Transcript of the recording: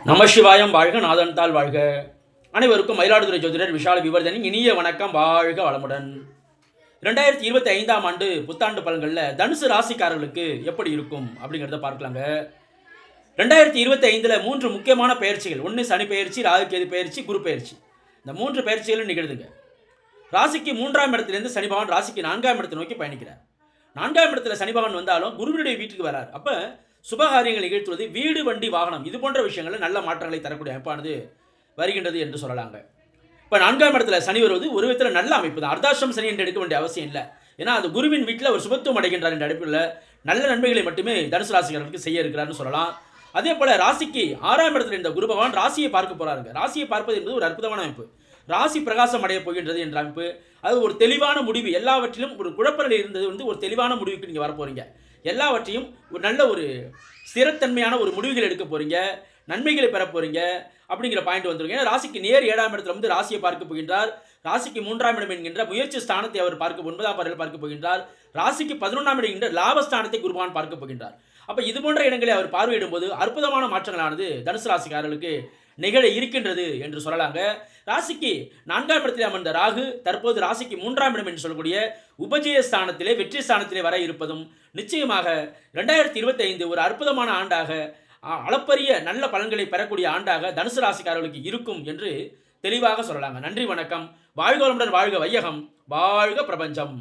நமசிவாயம் வாழ்க, நாதன்தாள் வாழ்க. அனைவருக்கும் மயிலாடுதுறை ஜோதிடர் விஷால விவர்தனின் இனிய வணக்கம். வாழ்க வளமுடன். 2025ஆம் ஆண்டு புத்தாண்டு பலன்களில் தனுசு ராசிக்காரர்களுக்கு எப்படி இருக்கும் அப்படிங்கிறத பார்க்கலாங்க. 2025 3 முக்கியமான பயிற்சிகள். ஒன்று சனி பயிற்சி, ராகு கேது பயிற்சி, குரு பயிற்சி. இந்த 3 பயிற்சிகளும் நிகழ்துங்க. ராசிக்கு 3ஆம் இடத்திலிருந்து சனி பகவான் ராசிக்கு 4ஆம் இடத்தை நோக்கி பயணிக்கிறார். 4ஆம் இடத்துல சனி பகவான் வந்தாலும் குருவினுடைய வீட்டுக்கு வரார். அப்போ சுபகாரியங்கள் நிகழ்த்துவது, வீடு, வண்டி, வாகனம் இது போன்ற விஷயங்களில் நல்ல மாற்றங்களை தரக்கூடிய அமைப்பானது வருகின்றது என்று சொல்லலாங்க. இப்போ 4ஆம் இடத்துல சனி வருவது ஒரு விதத்தில் நல்ல அமைப்பு தான். அர்த்தாஷ்டம் சனி என்று எடுக்க வேண்டிய அவசியம் இல்லை. ஏன்னா அது குருவின் வீட்டில் ஒரு சுபத்துவம் அடைகின்றார் என்ற அடிப்பில் நல்ல நன்மைகளை மட்டுமே தனுசு ராசிக்காரர்களுக்கு செய்ய இருக்கிறார்னு சொல்லலாம். அதே போல ராசிக்கு 6ஆம் இடத்துல இந்த குரு பகவான் ராசியை பார்க்க போறாருங்க. ராசியை பார்ப்பது என்பது ஒரு அற்புதமான அமைப்பு. ராசி பிரகாசம் அடைய போகின்றது என்ற அமைப்பு. அது ஒரு தெளிவான முடிவு. எல்லாவற்றிலும் ஒரு குழப்பநிலை இருந்தது ஒரு தெளிவான முடிவுக்கு நீங்கள் வரப்போறீங்க. எல்லாவற்றையும் ஒரு நல்ல ஒரு ஸ்திரத்தன்மையான ஒரு முடிவுகள் எடுக்க போறீங்க, நன்மைகளை பெற போறீங்க அப்படிங்கிற பாயிண்ட் வந்துருங்க. ராசிக்கு நேர் 7ஆம் இடத்துல வந்து ராசியை பார்க்க போகின்றார். ராசிக்கு 3ஆம் இடம் என்கின்ற முயற்சி ஸ்தானத்தை அவர் பார்க்க 9ஆம் பார்வையில் பார்க்க போகின்றார். ராசிக்கு 11ஆம் இடம் என்கின்ற லாபஸ்தானத்தை குருபகவான் பார்க்க போகின்றார். அப்போ இது போன்ற இடங்களை அவர் பார்வையிடும் போது அற்புதமான மாற்றங்களானது தனுசு ராசிக்காரர்களுக்கு நிகழ இருக்கின்றது என்று சொல்லலாங்க. ராசிக்கு 4ஆம் இடத்திலே அமர்ந்த ராகு தற்போது ராசிக்கு 3ஆம் இடம் என்று சொல்லக்கூடிய உபஜய ஸ்தானத்திலே, வெற்றி ஸ்தானத்திலே வர இருப்பதும் நிச்சயமாக 2025 ஒரு அற்புதமான ஆண்டாக, அளப்பரிய நல்ல பலன்களை பெறக்கூடிய ஆண்டாக தனுசு ராசிக்காரர்களுக்கு இருக்கும் என்று தெளிவாக சொல்லலாங்க. நன்றி, வணக்கம். வாழ்க வளமுடன், வாழ்க வையகம், வாழ்க பிரபஞ்சம்.